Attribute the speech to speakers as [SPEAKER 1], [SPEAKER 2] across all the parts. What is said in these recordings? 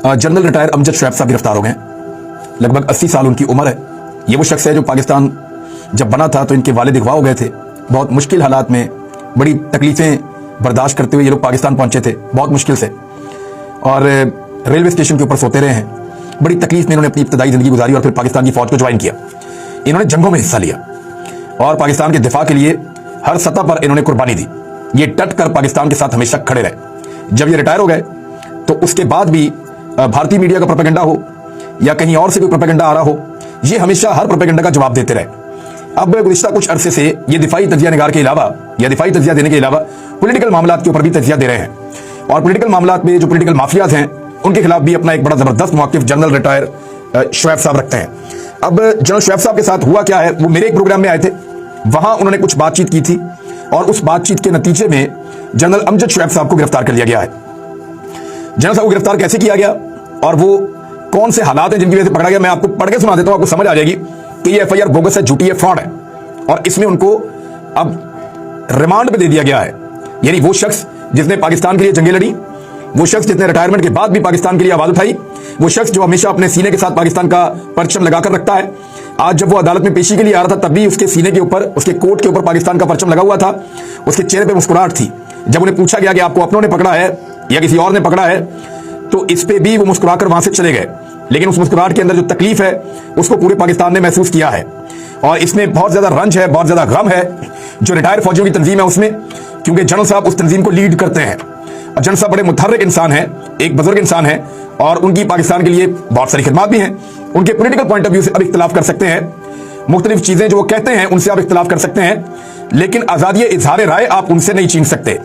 [SPEAKER 1] General retire Amjad Shoaib साहब गिरफ्तार हो गए। लगभग 80 साल उनकी उम्र है। ये वो शख्स है जो पाकिस्तान जब बना था तो इनके वालिद अगवा हो गए थे। बहुत मुश्किल हालात में बड़ी तकलीफें बर्दाश्त करते हुए ये लोग पाकिस्तान पहुंचे थे, बहुत मुश्किल से, और रेलवे स्टेशन के ऊपर सोते रहे हैं। बड़ी तकलीफ में इन्होंने अपनी इब्तदाई जिंदगी गुजारी और फिर पाकिस्तान की फौज को ज्वाइन किया। इन्होंने जंगों में हिस्सा लिया और पाकिस्तान के दिफा के लिए हर सतह पर इन्होंने कुर्बानी दी। ये डट कर पाकिस्तान के साथ हमेशा खड़े रहे। जब ये रिटायर हो गए तो उसके बाद भी भारतीय मीडिया का प्रोपेगेंडा हो या कहीं और से कोई प्रोपेगेंडा आ रहा हो, ये हमेशा हर प्रोपेगेंडा का जवाब देते रहे। अब गुज़िश्ता कुछ अरसे से ये दिफाई तजिया निगार के अलावा या दिफाई तजिया देने के अलावा पॉलिटिकल मामलात के ऊपर भी तजिया दे रहे हैं, और पॉलिटिकल मामलात में जो पॉलिटिकल माफियाज हैं उनके खिलाफ भी अपना एक बड़ा जबरदस्त मौक़िफ़ जनरल रिटायर शुएब साहब रखते हैं। अब जनरल शुएब साहब के साथ हुआ क्या है, वो मेरे एक प्रोग्राम में आए थे, वहां उन्होंने कुछ बातचीत की थी और उस बातचीत के नतीजे में जनरल अमजद शुएब साहब को गिरफ्तार कर लिया गया है। जनरल साहब को गिरफ्तार कैसे किया गया और वो कौन से हालात हैं जिनकी वजह से पकड़ा गया, मैं आपको पढ़ के सुना देता हूं, आपको समझ आ जाएगी कि ये एफआईआर बोगस है, झूठी है, फ्रॉड है, और इसमें उनको अब रिमांड पे दे दिया गया है। यानी वो शख्स जिसने पाकिस्तान के लिए जंगें लड़ी, वो शख्स जिसने रिटायरमेंट के बाद भी पाकिस्तान के लिए आवाज उठाई, वो शख्स जो हमेशा अपने सीने के साथ पाकिस्तान का परचम लगाकर रखता है, आज जब वो अदालत में पेशी के लिए आ रहा था तब भी उसके सीने के ऊपर, उसके कोट के ऊपर पाकिस्तान का परचम लगा हुआ था। उसके चेहरे पे मुस्कुराहट थी। जब उन्हें पूछा गया कि आपको अपनों ने पकड़ा है या किसी और ने पकड़ा है, तो इस पे भी वो मुस्कुराकर वहां से चले गए। लेकिन उस मुस्कुराहट के अंदर जो तकलीफ है उसको पूरे पाकिस्तान ने महसूस किया है, और इसमें बहुत ज्यादा रंज है, बहुत ज्यादा गम है जो रिटायर फौजियों की तंजीम है उसमें, क्योंकि जनरल साहब उस तंजीम को लीड करते हैं। जनरल साहब बड़े मुतहर्रिक इंसान हैं, एक बुजुर्ग इंसान है, और उनकी पाकिस्तान के लिए बहुत सारी खिदमत भी हैं। उनके पॉलिटिकल पॉइंट ऑफ व्यू से अब इख्तिलाफ कर सकते हैं, मुख्तलिफ चीजें जो वो कहते हैं उनसे आप इख्तिलाफ कर सकते हैं, लेकिन आजादी इजहार राय आप उनसे नहीं छीन सकते।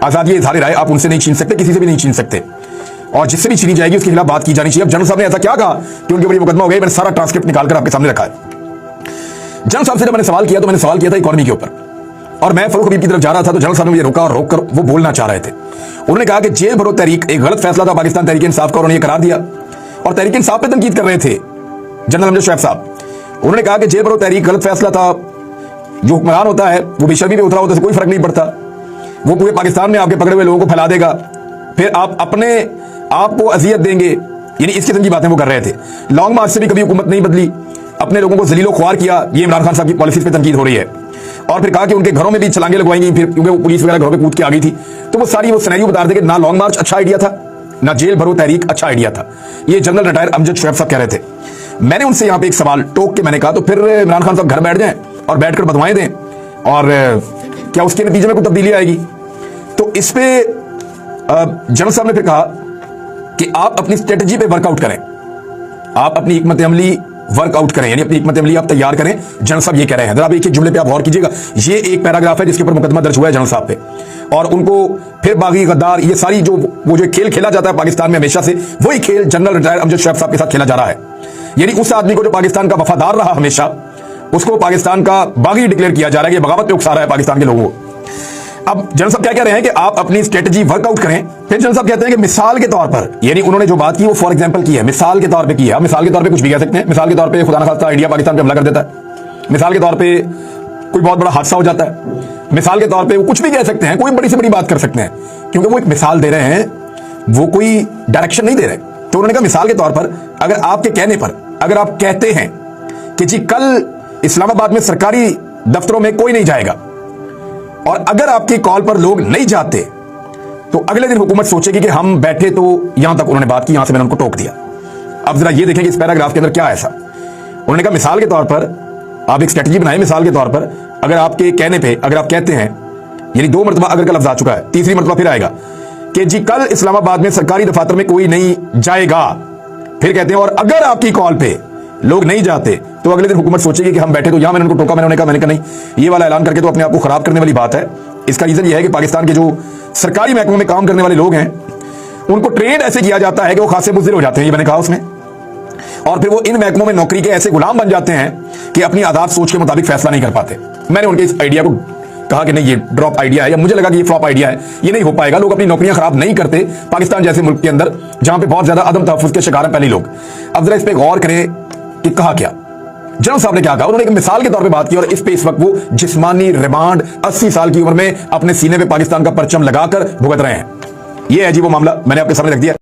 [SPEAKER 1] आजादी इजहार राय आप उनसे नहीं छीन सकते, किसी से भी नहीं छीन सकते, और जिससे भी छीनी जाएगी उसके खिलाफ बात की जानी चाहिए। अब जनरल साहब ने ऐसा क्या कहा कि उनके ऊपर मुकदमा हो गया, मैंने सारा ट्रांसक्रिप्ट निकालकर आपके सामने रखा है। जनरल साहब से जब मैंने सवाल किया तो मैंने सवाल किया था इकोनॉमी के ऊपर, और मैं फरूख हबीब की तरफ जा रहा था तो जनरल साहब ने मुझे रोका और रोककर वो बोलना चाह रहे थे। उन्होंने कहा कि जेल भरो तहरीक एक गलत फैसला था पाकिस्तान तहरीक इंसाफ का, उन्होंने ये करार दिया, और तहरीक इंसाफ पे तनकीद कर रहे थे जनरल अमजद शुएब साहब। उन्होंने कहा कि जेल भरो तहरीक गलत फैसला था, जो हुक्मरान होता है वो बेशर्मी पे उतरा होता है, कोई फर्क नहीं पड़ता, वो पूरे पाकिस्तान में आपके पकड़े हुए लोगों को फैला देगा, फिर आप अपने आप को अजियत देंगे। यानी इस किस्म की बातें वो कर रहे थे। लॉन्ग मार्च से भी कभी हुकूमत नहीं बदली, अपने लोगों को जलीलो ख्वार किया, ये इमरान खान साहब की पॉलिसीज पे तनकीद हो रही है। और फिर कहा कि उनके घरों में भी छलांगे लगवाएंगी, फिर क्योंकि वो पुलिस वगैरह घरों पे कूद के आ गई थी, तो वो सारी वो सिनेरियो बता रहे थे कि ना लॉन्ग मार्च अच्छा आइडिया था, ना जेल भरो तहरीक अच्छा आइडिया था। ये जनरल रिटायर अमजद शुएब साहब कह रहे थे। मैंने उनसे यहाँ पे एक सवाल टोक के मैंने कहा, तो फिर इमरान खान साहब घर बैठ जाएं और बैठकर बदवाएं दें, और क्या उसके नतीजे में कोई तब्दीली आएगी? तो इस पे जनरल साहब ने फिर कहा कि आप अपनी स्ट्रेटजी पे वर्कआउट करें, आप अपनी हिकमत अमली वर्कआउट करें, यानी अपनी हिकमत अमली आप तैयार करें। जनरल साहब ये कह रहे हैं। जरा एक जुमले पे आप गौर कीजिएगा, ये एक पैराग्राफ है जिसके ऊपर मुकदमा दर्ज हुआ है जनरल साहब पे, और उनको फिर बागी गद्दार, ये सारी जो वो जो खेल खेला जाता है पाकिस्तान में हमेशा से, वही खेल जनरल रिटायर अमजद शुएब साहब के साथ खेला जा रहा है। यानी उस आदमी को जो पाकिस्तान का वफादार रहा हमेशा, उसको पाकिस्तान का बागी डिक्लेयर किया जा रहा है, ये बगावत पे उकसा रहा है पाकिस्तान के लोगों को। अब जनरल साहब क्या कह रहे हैं कि आप अपनी स्ट्रेटजी वर्कआउट करें। फिर जनरल साहब कहते हैं कि मिसाल के तौर पर, यानी उन्होंने जो बात की वो फॉर एग्जांपल की है, मिसाल के तौर पे की है। मिसाल के तौर पे कुछ भी कह सकते हैं। मिसाल के तौर पे खुदा न खास्ता इंडिया पाकिस्तान पे हमला कर देता है, मिसाल के तौर पे कोई बहुत बड़ा हादसा हो जाता है, मिसाल के तौर पे वो कुछ भी कह सकते हैं, कोई बड़ी से बड़ी बात कर सकते हैं, क्योंकि वो एक मिसाल दे रहे हैं, वो कोई डायरेक्शन नहीं दे रहे। तो उन्होंने कहा मिसाल के तौर पर अगर आपके कहने पर अगर आप कहते हैं कि जी कल इस्लामाबाद में सरकारी दफ्तरों में कोई नहीं जाएगा, और अगर आपकी कॉल पर लोग नहीं जाते तो अगले दिन हुकूमत सोचेगी कि हम बैठे, तो यहां तक उन्होंने बात की, यहां से मैंने उनको टोक दिया। अब जरा ये देखें कि इस पैराग्राफ के अंदर क्या है ऐसा। उन्होंने कहा मिसाल के तौर पर आप एक स्ट्रेटजी बनाएं, मिसाल के तौर पर अगर आपके कहने पे अगर आप कहते हैं, यानी 2 मरतबा अगर का लफ्ज आ चुका है, तीसरी मरतबा फिर आएगा कि जी कल इस्लामाबाद में सरकारी दफातर में कोई नहीं जाएगा, फिर कहते हैं और अगर आपकी कॉल पे लोग नहीं जाते तो अगले दिन हुकूमत सोचेगी कि हम बैठे, तो यहां मैंने उनको टोका। मैंने कहा नहीं, ये वाला ऐलान करके तो अपने आप को खराब करने वाली बात है। इसका रीजन ये है कि पाकिस्तान के जो सरकारी महकमों में काम करने वाले लोग हैं उनको ट्रेन ऐसे किया जाता है कि वो खासे बुज़दिल हो जाते हैं, ये मैंने कहा उसमें, और फिर वो इन महकमों में नौकरी के ऐसे गुलाम बन जाते हैं कि अपनी आजाद सोच के मुताबिक फैसला नहीं कर पाते। मैंने उनके इस आइडिया को कहा कि नहीं, ये ड्रॉप आइडिया है, या मुझे लगा कि ये फ्लॉप आइडिया है, ये नहीं हो पाएगा। लोग अपनी नौकरियां खराब नहीं करते पाकिस्तान जैसे मुल्क के अंदर जहां पे बहुत ज्यादा अदम तहफ्फुज़ के शिकार हैं पहले लोग। अब जरा इस पे गौर करें कि कहा क्या जनरल साहब ने, क्या कहा। उन्होंने एक मिसाल के तौर पे बात की, और इस पे इस वक्त वो जिस्मानी रिमांड 80 साल की उम्र में अपने सीने पे पाकिस्तान का परचम लगाकर भुगत रहे हैं। ये है जी वो मामला, मैंने आपके सामने रख दिया।